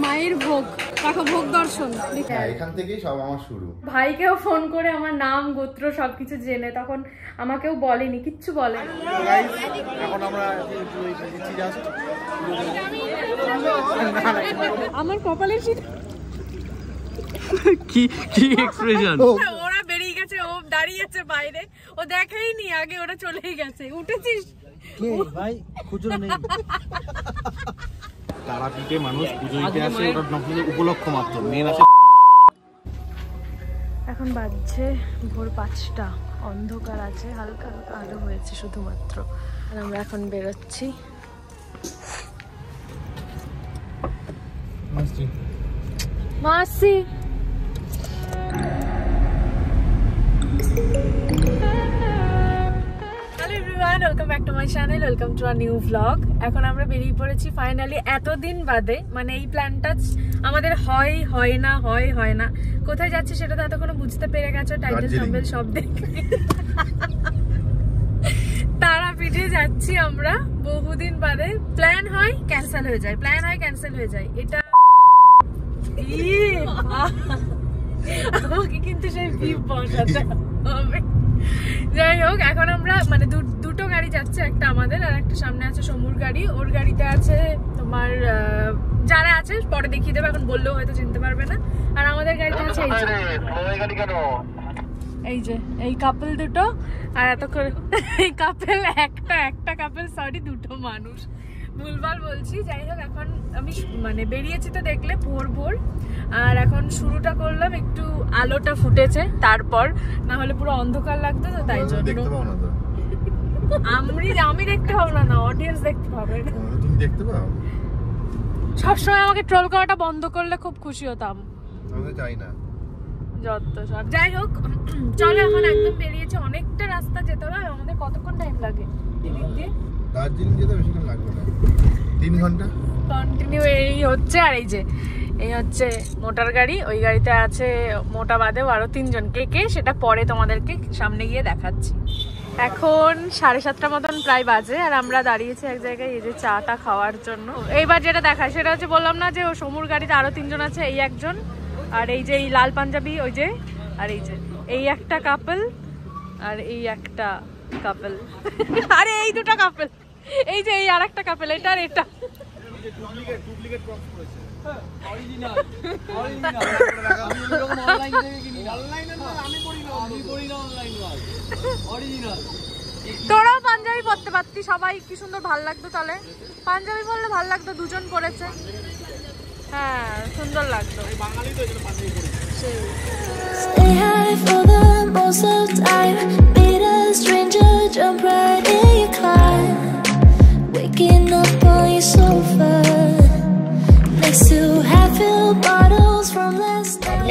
মায়ের ভোগ, দেখো ভোগ দর্শন। এখান থেকেই সব আমার শুরু। ভাইকেও ফোন করে আমার নাম গোত্র সবকিছু জেনে, তখন আমাকেও বলেনি, কিচ্ছু বলেনি। এখন আমরা আমার কপালের কি কি এক্সপ্রেশন! ওরা বেরিয়ে গেছে, ও দাঁড়িয়ে আছে বাইরে, ও দেখাইনি আগে, ওরা চলেই গেছে। উঠেছিস ভাই? খুচরো নেই। তারাপীঠে মানুষ পুজো দিতে আসে, ওটা উপলক্ষ মাত্র, মেন আসে। এখন বাজছে ভোর 5টা, অন্ধকার আছে, হালকা হালকা আলো হয়েছে শুধুমাত্র। আর আমরা এখন বেরোচ্ছি। মাসি welcome back to my channel, welcome to a new vlog. এখন আমরা বেরিয়ে পড়েছি ফাইনালি, এতদিন বাদে। মানে এই প্ল্যানটা আমাদের হয় না। কোথায় যাচ্ছে সেটা তো এতক্ষণ বুঝতে পেরে গেছো, টাইটেল থাম্বনেল সব দেখে। তারাপীঠে যাচ্ছি আমরা বহুদিন বাদে। প্ল্যান হয় ক্যান্সেল হয়ে যায়, এটা আমাকে কিন্তু সেই ভিপ বসাতে হবে। যাই হোক, এখন আমরা মানে দুটো গাড়ি যাচ্ছে, একটা আমাদের আর একটা সামনে আছে সমুর গাড়ি। ওর গাড়িতে আছে তোমার যারা আছে পরে দেখিয়ে দেবে, এখন বললেও হয়তো চিনতে পারবে না। আর আমাদের গাড়িতে আছে এই যে এই কাপল দুটো, আর এতক্ষণ এই কাপল একটা কাপল, সরি দুটো মানুষ, ভুলভাল বলছি। যাই হোক, এখন আমি মানে বেরিয়েছি তো দেখলে ভোর, আর এখন শুরুটা করলাম, একটু আলোটা ফুটেছে, তারপর না হলে পুরো অন্ধকার লাগতো, তো তাই জন্য আমি দেখতে পাবো না, অডিয়েন্স দেখতে পাবে। তুমি দেখতে পাও? সবসময় আমাকে ট্রোল করাটা বন্ধ করলে খুব খুশি হতাম। আমি চাই না যত সব। যাই হোক, চলো এখন একদম বেরিয়েছে, অনেকটা রাস্তা যেতে হবে। আমাদের কতক্ষণ টাইম লাগে এদিক দিয়ে? দার্জিলিং যেতে বেশিক্ষণ লাগবে না, 3 ঘন্টা কন্টিনিউ। এই হচ্ছে, আর এই হচ্ছে মোটর গাড়ি, ওই গাড়িতে আছে মোটা বাদেও আরো 3 জন। কে সেটা পরে তোমাদেরকে সামনে গিয়ে দেখাচ্ছি। এখন 7:30 মতন প্রায় বাজে, আর আমরা দাঁড়িয়েছি এক জায়গায় এই যে চাটা খাওয়ার জন্য। এইবার যেটা দেখায় সেটা হচ্ছে, বললাম না যে ও সমুর গাড়িতে আরো 3 জন আছে, এই একজন, আর এই যে এই লাল পাঞ্জাবি ওই যে, আর এই যে এই একটা কাপল, আর এই একটা কাপল, আরে এই দুটো কাপল, এই যে এই আর একটা কাপল, এটা আর এটা। তোরাও পাঞ্জাবি পরতে পারতি, সবাই কি সুন্দর ভাল লাগতো। তাহলে পাঞ্জাবি পরলে ভাল লাগতো, দুজন পরেছে, হ্যাঁ সুন্দর লাগতো।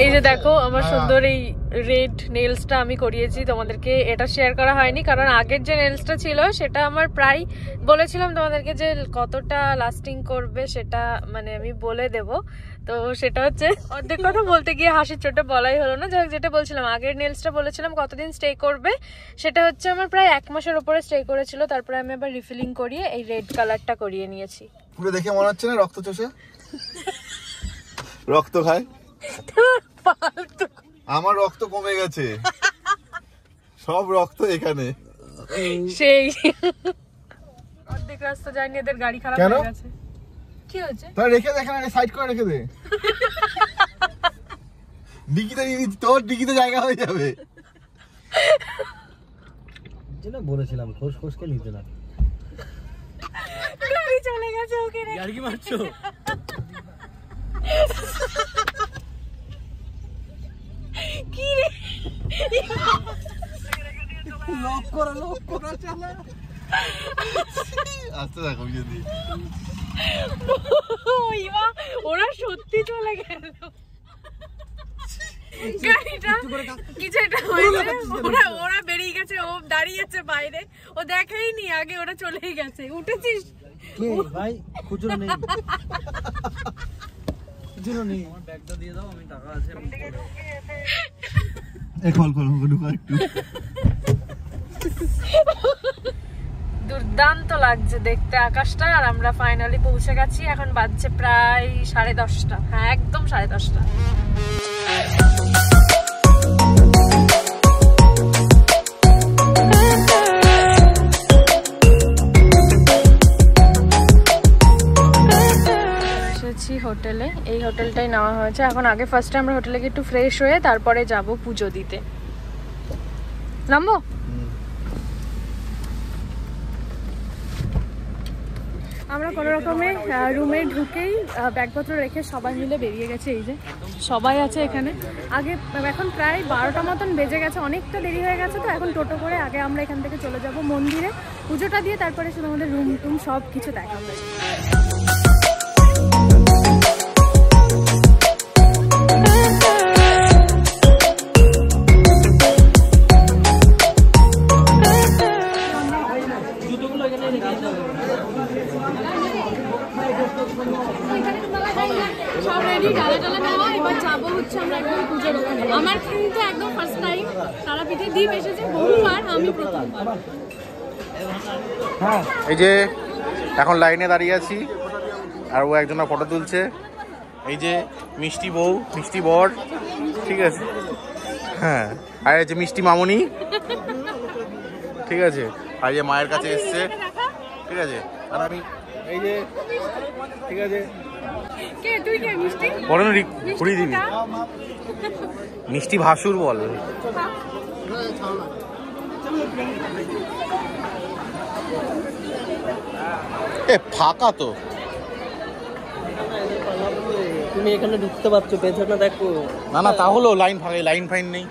এই যে দেখো আমার সুন্দর এই রেড নেলসটা আমি করিয়েছি, তোমাদেরকে এটা শেয়ার করা হয়নি কারণ আগের যে নেলসটা ছিল সেটা আমার প্রায় বলেছিলাম তোমাদেরকে যে কতটা লাস্টিং করবে সেটা মানে আমি বলে দেব। তো সেটা হচ্ছে অর্ধেক কথা বলতে গিয়ে হাসির চোটে বলাই হলো না। যাই হোক, যেটা বলছিলাম আগের নেলসটা বলেছিলাম কতদিন স্টে করবে, সেটা হচ্ছে আমার প্রায় 1 মাসের উপরে স্টে করেছিল। তারপরে আমি আবার রিফিলিং করিয়ে এই রেড কালারটা করিয়ে নিয়েছি। পুরো দেখে মনে হচ্ছে না রক্ত চষে রক্ত খায়। আমার রক্ত কমে গেছে, সব রক্ত এখানে। সেই অর্ধেক রাস্তা যায়নি, এদের গাড়ি খারাপ হয়ে গেছে। কি হয়েছে? তাই রেখে দে, এখানে সাইড করে রেখে দে। ডিকিতে তোর ডিকিতে জায়গা হয়ে যাবে। যেটা বলেছিলাম খোসকে নিতে না। গাড়ি চলে গেছে, ওকে গাড়ি কি মারছো? কি রে লক করা চালা। আস্তে থাকো যদি। ওরা সত্যি চলে গেল গাড়িটা, কিছু একটা হয়েছে, ওরা বেরিয়ে গেছে, ও দাঁড়িয়ে আছে বাইরে, ও দেখাইনি আগে, ওরা চলেই গেছে। উঠেছিস ভাই? খুচরো নেই, খুচরো নেই। আমার ব্যাগটা দিয়ে দাও, আমি টাকা আছে। কল ঢুকা একটু। দুর্দান্ত লাগছে দেখতে আকাশটা। আর আমরা ফাইনালি পৌঁছে গেছি, এখন বাজছে প্রায় 10:30। হ্যাঁ, একদম 10:30। হোটেলে, এই হোটেলটাই নেওয়া হয়েছে। এখন আগে ফার্স্টে আমরা হোটেলে গিয়ে একটু ফ্রেশ হয়ে তারপরে যাব পুজো দিতে। নামবো? আমরা কোনো রকমে রুমে ঢুকেই ব্যাগপত্র রেখে সবাই মিলে বেরিয়ে গেছে। এই যে সবাই আছে এখানে। আগে এখন প্রায় 12টা মতন বেজে গেছে, অনেকটা দেরি হয়ে গেছে। তো এখন টোটো করে আগে আমরা এখান থেকে চলে যাব মন্দিরে, পুজোটা দিয়ে তারপরে শুধু আমাদের রুম টুম সব কিছু দেখা হবে। আমার কিন্তু একদম ফার্স্ট টাইম তারাপীঠে দ্বীপ এসেছে বহুবার, আমি প্রথম। এই যে এখন লাইনে দাঁড়িয়ে আছি আর ও একজনা ফটো তুলছে। এই যে মিষ্টি বউ, মিষ্টি বর, ঠিক আছে। হ্যাঁ, আর এই যে মিষ্টি মামনি, ঠিক আছে। আর যে মায়ের কাছে এসছে, ঠিক আছে। আর আমি এই যে, ঠিক আছে। কে তুই? কে মিষ্টি? বড় ঘুরিয়ে দিবি। মিষ্টি ভাসুর বল। এ ফাঁকা তো, তুমি এখানে ঢুকতে পারছো, পেছনে দেখো। না না, তাহলেও লাইন ফাঁকা, লাইন ফাইন নেই।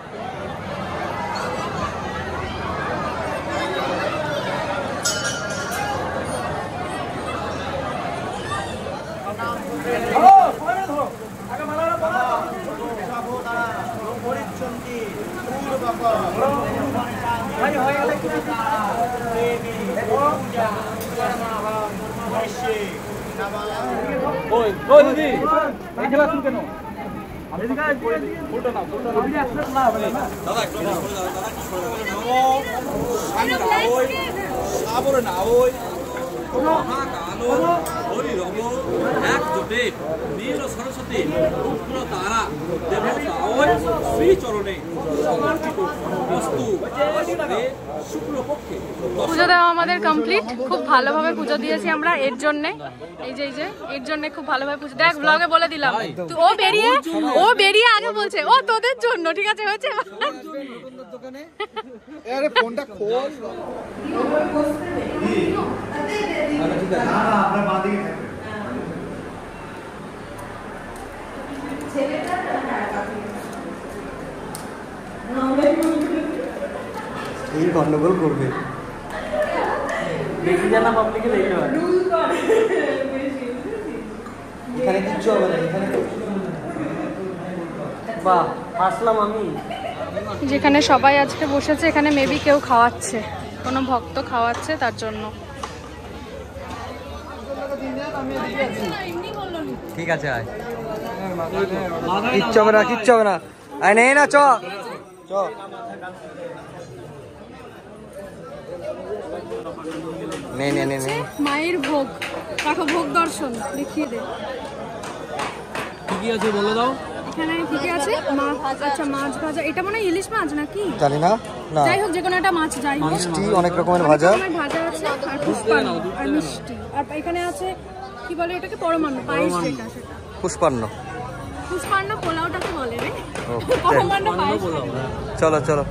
পুজো দেওয়া আমাদের কমপ্লিট। খুব ভালোভাবে পুজো দিয়েছি আমরা এর জন্যে। এই যে এর জন্য খুব ভালোভাবে পুজো। দেখ ব্লগে বলে দিলাম। ও বেরিয়ে আগে বলছে ও তোদের জন্য, ঠিক আছে হয়েছে। আরে ফোনটা খোল। এই গন্ডগোল করবে, বেশি জানা পাবলিকে দেখতে পারে। এখানে কিচ্ছু হবে না, এখানে বাহ আসলাম আমি। যেখানে সবাই আজকে বসেছে এখানে মেবি কেউ খাওয়াচ্ছে, কোনো ভক্ত খাওয়াচ্ছে তার জন্য। ঠিক আছে, আয়। কিচ্ছু হবে না, কিচ্ছু হবে না। আয় নে না, চ চ। নে নে নে নে। মায়ের ভোগ দেখো, ভোগ দর্শন দেখিয়ে দে। কি কি আছে বলে দাও। এখানে কি কি আছে? মাছ, আচ্ছা মাছ ভাজা। এটা মনে হয় ইলিশ মাছ নাকি জানি না। না যাই হোক, যে কোনো একটা মাছ। যাই হোক, মিষ্টি অনেক রকমের ভাজা, ভাজা আছে আর পুষ্পান্ন আর মিষ্টি। আর এখানে আছে কি বলে এটাকে, পরমান্ন পায়েস। সেটা পুষ্পান্ন। পুষ্পান্ন পোলাওটাকে বলে রে, পরমান্ন পায়েস। চলো চলো।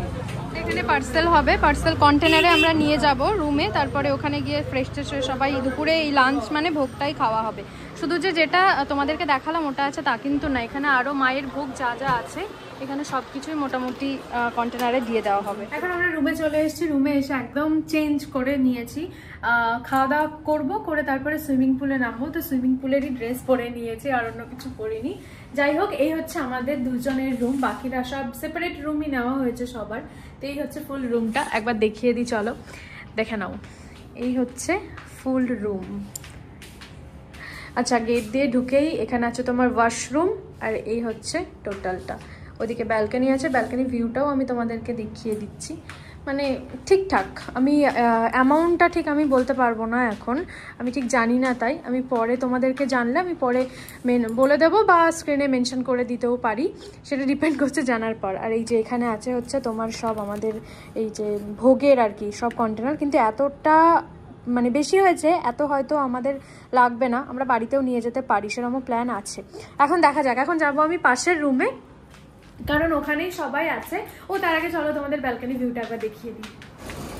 এখানে পার্সেল হবে, পার্সেল কন্টেনারে আমরা নিয়ে যাব রুমে। তারপরে ওখানে গিয়ে ফ্রেশ ট্রেশ হয়ে সবাই দুপুরে এই লাঞ্চ মানে ভোগটাই খাওয়া হবে। শুধু যেটা তোমাদেরকে দেখালাম ওটা আছে তা কিন্তু না, এখানে আরও মায়ের ভোগ যা যা আছে এখানে সব কিছুই মোটামুটি কন্টেনারে দিয়ে দেওয়া হবে। এখন আমরা রুমে চলে এসেছি। রুমে এসে একদম চেঞ্জ করে নিয়েছি, খাওয়া দাওয়া করবো, করে তারপরে সুইমিং পুলে নামবো। তো সুইমিং পুলেরই ড্রেস পরে নিয়েছি, আর অন্য কিছু পরিনি। যাই হোক, এই হচ্ছে আমাদের দুজনের রুম, বাকিরা সব সেপারেট রুমই নেওয়া হয়েছে সবার। তো এই হচ্ছে ফুল রুমটা, একবার দেখিয়ে দিই, চলো দেখে নাও। এই হচ্ছে ফুল রুম। আচ্ছা, গেট দিয়ে ঢুকেই এখানে আছে তোমার ওয়াশরুম, আর এই হচ্ছে টোটালটা। ওদিকে ব্যালকনি আছে, ব্যালকনি ভিউটাও আমি তোমাদেরকে দেখিয়ে দিচ্ছি। মানে ঠিকঠাক। আমি অ্যামাউন্টটা ঠিক আমি বলতে পারবো না এখন, আমি ঠিক জানি না, তাই আমি পরে তোমাদেরকে জানলে আমি পরে বলে দেবো বা স্ক্রিনে মেনশন করে দিতেও পারি, সেটা ডিপেন্ড করছে জানার পর। আর এই যে এখানে আছে হচ্ছে তোমার সব আমাদের এই যে ভোগের আর কি সব কন্টেনার, কিন্তু এতটা মানে বেশি হয়েছে, এত হয়তো আমাদের লাগবে না, আমরা বাড়িতেও নিয়ে যেতে পারি, সেরকম প্ল্যান আছে। এখন দেখা যাক, এখন যাবো আমি পাশের রুমে, কারণ ওখানেই সবাই আছে। ও তার আগে চলো তোমাদের ব্যালকনি ভিউটা একবার দেখিয়ে দিই।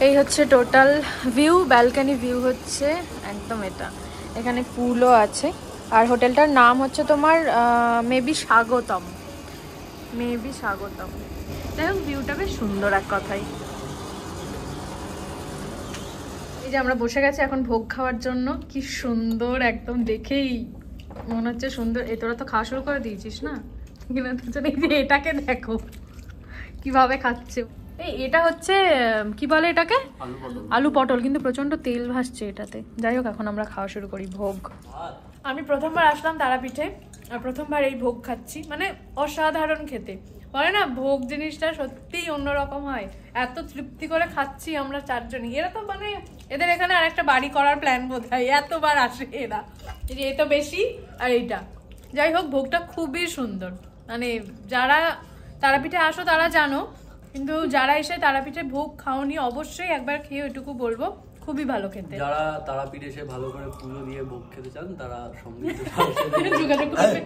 এই হচ্ছে টোটাল ভিউ, ব্যালকনি ভিউ হচ্ছে একদম এটা। এখানে পুলও আছে, আর হোটেলটার নাম হচ্ছে তোমার মেবি স্বাগতম, যাই হোক ভিউটা বেশ সুন্দর এক কথাই। এই যে আমরা বসে গেছি এখন ভোগ খাওয়ার জন্য, কি সুন্দর একদম, দেখেই মনে হচ্ছে সুন্দর। এই তোরা তো খাওয়া শুরু করে দিয়েছিস না? এই যে এটাকে দেখো কিভাবে খাচ্ছে। এই এটা হচ্ছে কি বলে এটাকে, আলু পটল, কিন্তু প্রচন্ড তেল ভাসছে এটাতে। যাই হোক এখন আমরা খাওয়া শুরু করি ভোগ। আমি প্রথমবার আসলাম তারাপীঠে, আর প্রথমবার এই ভোগ খাচ্ছি, মানে অসাধারণ খেতে। বলে না ভোগ জিনিসটা সত্যিই অন্যরকম হয়, এত তৃপ্তি করে খাচ্ছি আমরা চারজনই। এরা তো মানে এদের এখানে আর একটা বাড়ি করার প্ল্যান বোধ হয়, এতবার আসে এরা। এই যে এ তো বেশি, আর এইটা যাই হোক ভোগটা খুবই সুন্দর। মানে যারা তারাপীঠে আসো তারা জানো, কিন্তু যারা এসে তারাপীঠে ভোগ খাওনি অবশ্যই একবার খেয়ে এটুকু বলবো, খুবই ভালো খেতে। যারা তারাপীঠে এসে ভালো করে পুজো দিয়ে ভোগ খেতে চান তারা সমৃদ্ধ যোগাযোগ করবে।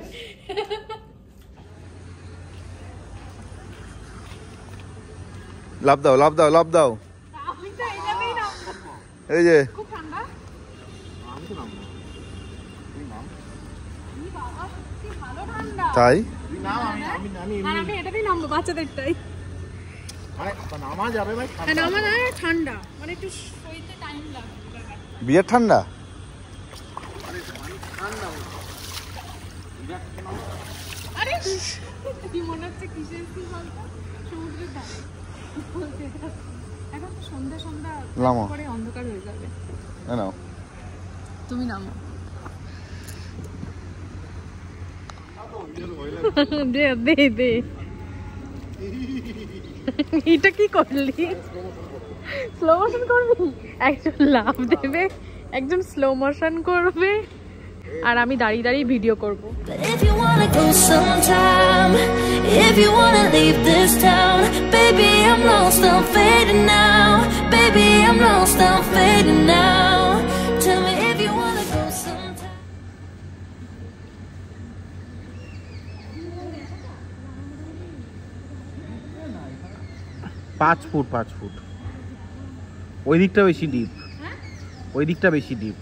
লাভ দাও, লাভ দাও, লাভ দাও। এই যে খুব ঠান্ডা। তাই আমি এটাতেই নামবো, বাচ্চাদেরটাই। ঠান্ডা মানে একটু সইতে টাইম লাগবে। বিয়ের ঠান্ডা আরে কি মনে হচ্ছে কিসের কি বলতো, সমুদ্রের ধারে এখন তো সন্ধ্যা পরে অন্ধকার হয়ে যাবে। নাও তুমি নামো। দে দে দে, এটা কি করলি? স্লো মোশন করবি? একজন লাভ দেবে, একজন স্লো মোশন করবে, আর আমি দাঁড়িয়ে দাঁড়িয়ে ভিডিও করব। If you wanna go sometime, if you wanna leave this town, baby I'm lost, I'm fading now. Baby I'm lost, I'm fading now. Tell me if you wanna go sometime. 5 foot 5 foot. ওই দিকটা বেশি deep, ওই দিকটা বেশি deep.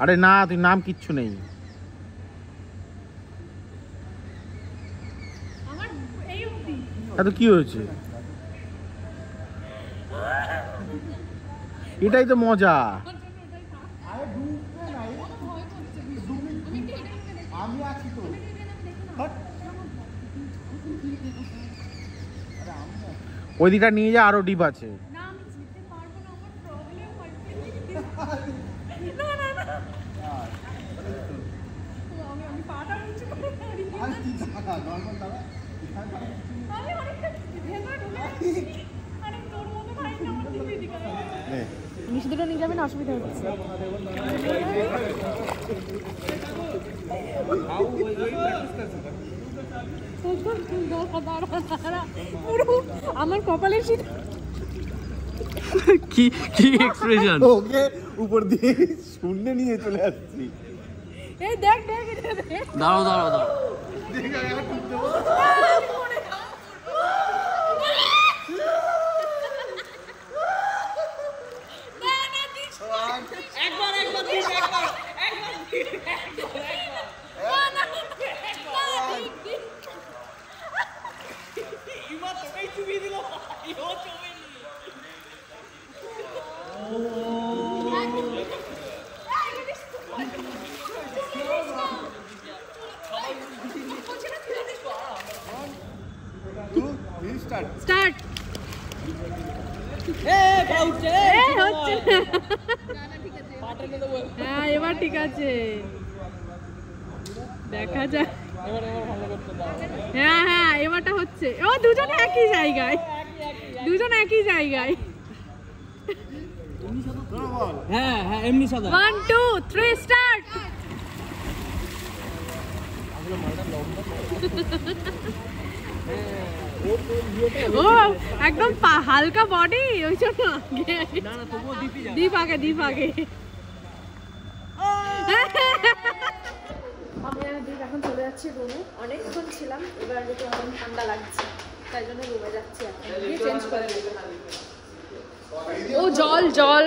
আরে না, তুই নাম কিচ্ছু নেই। তো কি হয়েছে? এটাই তো মজা। ওই দিকটা নিয়ে যা, আরো ডিপ আছে। মিষ্টি দুটো নিয়ে যাবেন, অসুবিধা হচ্ছে। আমার কপালের শীত। কি কি এক্সপ্রেশন! ওকে উপর দিয়ে শূন্য নিয়ে চলে আসছি। এই দেখ দেখ, দাঁড়াও দাঁড়াও দাঁড়াও, স্টার্ট। হ্যাঁ এবার ঠিক আছে, দেখা যাক। হ্যাঁ হ্যাঁ এবারটা হচ্ছে। ও দুজন একই জায়গায়, দুজন একই জায়গায়। হ্যাঁ হ্যাঁ এমনি সাদা। 1 2 3 স্টার্ট। ও একদম হালকা বডি, ওই জন্য দীপ আগে, দীপ আগে। আমি আর দীপ এখন চলে যাচ্ছি রুমে। অনেকক্ষণ ছিলাম, এবার যেহেতু এখন ঠান্ডা লাগছে তাই জন্য রুমে যাচ্ছি, এখন গিয়ে চেঞ্জ করে নেব। ও জল জল।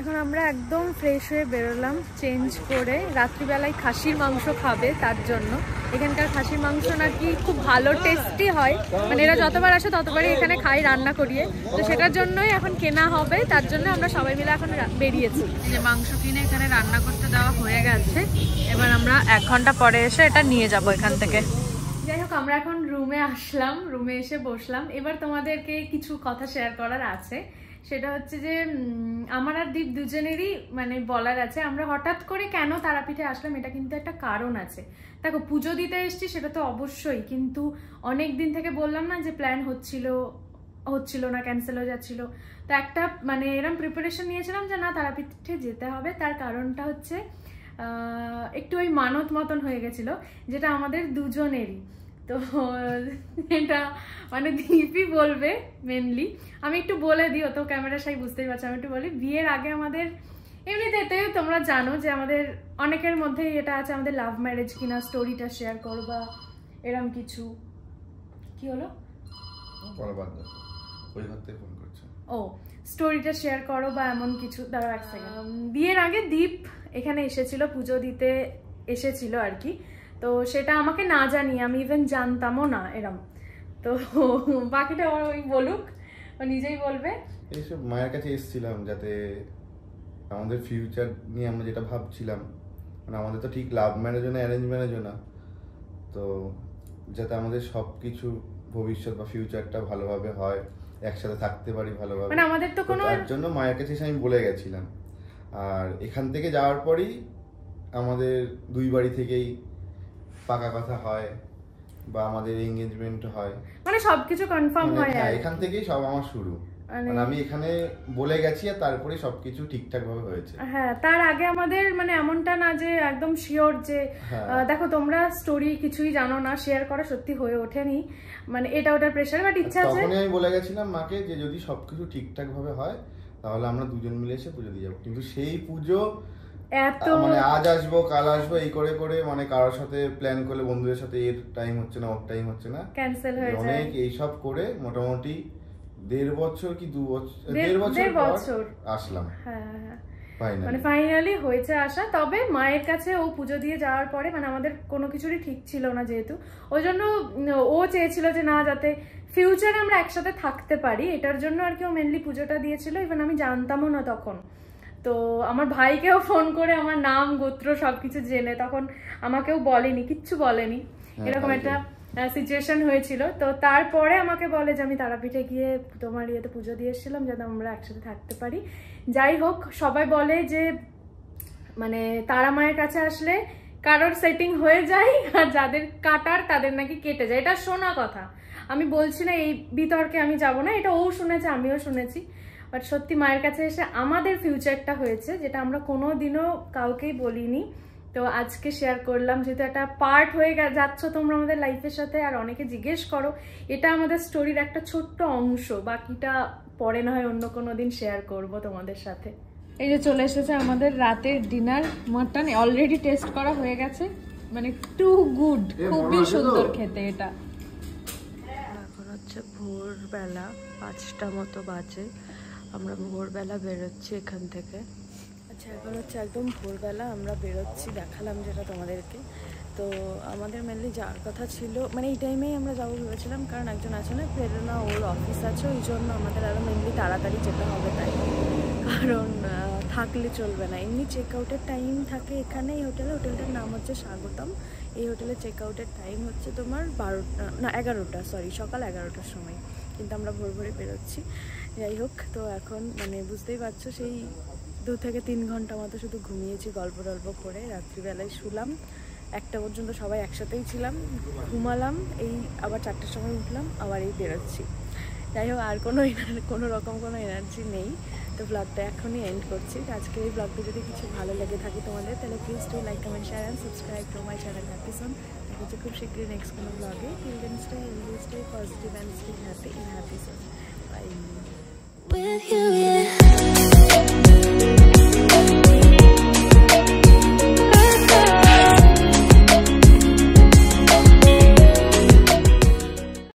এখন আমরা একদম ফ্রেশ হয়ে বেরোলাম চেঞ্জ করে। রাত্রিবেলায় খাসির মাংস খাবে, তার জন্য। এখানকার খাসির মাংস নাকি খুব ভালো টেস্টি হয়, মানে এরা যতবার আসে ততবারই এখানে খাই রান্না করিয়ে, তো সেটার জন্যই এখন কেনা হবে। তার জন্য আমরা সবাই মিলে এখন বেরিয়েছি। যে মাংস কিনে এখানে রান্না করতে দেওয়া হয়ে গেছে, এবার আমরা 1 ঘন্টা পরে এসে এটা নিয়ে যাব এখান থেকে। যাই হোক, আমরা এখন রুমে আসলাম, রুমে এসে বসলাম। এবার তোমাদেরকে কিছু কথা শেয়ার করার আছে। সেটা হচ্ছে যে আমার আর দীপ দুজনেরই মানে বলার আছে, আমরা হঠাৎ করে কেন তারাপীঠে আসলাম, এটা কিন্তু একটা কারণ আছে। দেখো, পুজো দিতে এসছি সেটা তো অবশ্যই, কিন্তু অনেক দিন থেকে বললাম না যে প্ল্যান হচ্ছিল না, ক্যান্সেল হয়ে যাচ্ছিল। তো একটা মানে এরকম প্রিপারেশন নিয়েছিলাম যে না, তারাপীঠে যেতে হবে। তার কারণটা হচ্ছে একটু ওই মানত মতন হয়ে গেছিল, যেটা আমাদের দুজনেরই। তো এটা মানে দীপই বলবে মেনলি, আমি একটু বলে দিই, ও তো ক্যামেরার সাই বুঝতেই পারছি। আমি একটু বলি, বিয়ের আগে আমাদের এমনিতে তোমরা জানো যে আমাদের অনেকের মধ্যে এটা আছে, আমাদের লাভ ম্যারেজ কিনা, স্টোরিটা শেয়ার করো বা এরম কিছু। কি হলো? ও স্টোরিটা শেয়ার করো বা এমন কিছু। দাঁড়াও 1 সেকেন্ড। বিয়ের আগে দীপ এখানে এসেছিল, পুজো দিতে এসেছিল আর কি। তো সেটা আমাকে না জানিয়ে, আমি ইভেন জানতামও না এরম। তো বাকিটা ওই বলুক, ও নিজেই বলবে। এইসব মায়ের কাছে এসেছিলাম যাতে আমাদের ফিউচার নিয়ে আমরা যেটা ভাবছিলাম, মানে আমাদের তো ঠিক লাভ ম্যারেজও না অ্যারেঞ্জ ম্যারেজও না, তো যাতে আমাদের সব কিছু ভবিষ্যৎ বা ফিউচারটা ভালোভাবে হয়, একসাথে থাকতে পারি ভালোভাবে, মানে আমাদের তো কোনো, তার জন্য মায়ের কাছে এসে আমি বলে গেছিলাম। আর এখান থেকে যাওয়ার পরই আমাদের দুই বাড়ি থেকেই পাকা কথা হয় বা আমাদের এনগেজমেন্ট হয়, মানে সবকিছু কনফার্ম হয়। হ্যাঁ, এখান থেকেই সব আমার শুরু। মানে আমি এখানে বলে গেছি আর তারপরে সবকিছু ঠিকঠাক ভাবে হয়েছে। হ্যাঁ, তার আগে আমাদের মানে এমনটা না যে একদম শিওর যে দেখো, তোমরা স্টোরি কিছুই জানো না, শেয়ার করা সত্যি হয়ে ওঠেনি, মানে এটা ওটার প্রেসার, বাট ইচ্ছা আছে। তখনই আমি বলে গেছিলাম মাকে যে যদি সবকিছু ঠিকঠাক ভাবে হয় তাহলে আমরা দুজন মিলে এসে পুজো দিয়ে যাবো। কিন্তু সেই পুজো এত মানে আজ আসবো কাল আসবো এই করে করে, মানে কারোর সাথে প্ল্যান করলে বন্ধুদের সাথে এর টাইম হচ্ছে না, ওর টাইম হচ্ছে না, ক্যান্সেল হয়ে যায়। অনেক এইসব করে মোটামুটি 1.5 বছর কি 2 বছর, 1.5 বছর আসলাম। হ্যাঁ, মানে ফাইনালি হয়েছে আসা। তবে মায়ের কাছে ও পুজো দিয়ে যাওয়ার পরে মানে আমাদের কোনো কিছুরই ঠিক ছিল না, যেহেতু ওই জন্য ও চেয়েছিল যে না, যাতে ফিউচারে আমরা একসাথে থাকতে পারি, এটার জন্য আর কি ও মেনলি পুজোটা দিয়েছিল। ইভেন আমি জানতামও না তখন। তো আমার ভাইকেও ফোন করে আমার নাম গোত্র সবকিছু জেনে, তখন আমাকেও বলেনি, কিচ্ছু বলেনি, এরকম একটা সিচুয়েশন হয়েছিল। তো তারপরে আমাকে বলে যে আমি তারাপীঠে গিয়ে তোমার ইয়েতে পুজো দিয়ে এসেছিলাম যাতে আমরা একসাথে থাকতে পারি। যাই হোক, সবাই বলে যে মানে তারা মায়ের কাছে আসলে কারোর সেটিং হয়ে যায়, আর যাদের কাটার তাদের নাকি কেটে যায়। এটা শোনা কথা, আমি বলছি না, এই বিতর্কে আমি যাব না, এটা ও শুনেছে আমিও শুনেছি। বাট সত্যি মায়ের কাছে এসে আমাদের ফিউচারটা হয়েছে, যেটা আমরা কোনোদিনও কাউকেই বলিনি। তো আজকে শেয়ার করলাম, যেহেতু একটা পার্ট হয়ে যাচ্ছ তোমরা আমাদের লাইফের সাথে। আর অনেকে জিজ্ঞেস করো, এটা আমাদের স্টোরির একটা ছোট্ট অংশ, বাকিটা পরে না হয় অন্য কোনো দিন শেয়ার করব তোমাদের সাথে। এই যে চলে এসেছে আমাদের রাতের ডিনার, মাটন অলরেডি টেস্ট করা হয়ে গেছে, মানে টু গুড, খুবই সুন্দর খেতে এটা। এখন হচ্ছে ভোরবেলা 5টা মতো বাজে, আমরা ভোরবেলা বেরোচ্ছি এখান থেকে। আচ্ছা, এখন হচ্ছে একদম ভোরবেলা আমরা বেরোচ্ছি, দেখালাম যেটা তোমাদেরকে। তো আমাদের মেনলি যাওয়ার কথা ছিল, মানে এই টাইমেই আমরা যাবো ভেবেছিলাম, কারণ একজন আছে না প্রেরণা, ওর অফিস আছে, ওই জন্য আমাদের আরও মেনলি তাড়াতাড়ি যেতে হবে তাই, কারণ থাকলে চলবে না। এমনি চেক আউটের টাইম থাকে এখানে এই হোটেলটার নাম হচ্ছে স্বাগতম। এই হোটেলে চেক আউটের টাইম হচ্ছে তোমার 11টা, সকাল 11টার সময়, কিন্তু আমরা ভোর ভোরে বেরোচ্ছি। যাই হোক, তো এখন মানে বুঝতেই পারছো সেই 2 থেকে 3 ঘন্টা মতো শুধু ঘুমিয়েছি গল্প করে। রাত্রিবেলায় শুলাম, 1টা পর্যন্ত সবাই একসাথেই ছিলাম, ঘুমালাম, এই আবার 4টার সময় উঠলাম, আবার এই বেরোচ্ছি। যাই হোক, আর কোনো রকম কোনো এনার্জি নেই, তো ব্লগটা এখনই এন্ড করছি। আজকে এই ব্লগটা যদি কিছু ভালো লেগে থাকে তোমাদের, তাহলে please to like, comment, share and subscribe to my channel happy son. দেখা হচ্ছে খুব শীঘ্রই নেক্সট কোনো ব্লগে। Till then stay healthy, stay positive and stay happy in happy son. Bye. With you, yeah.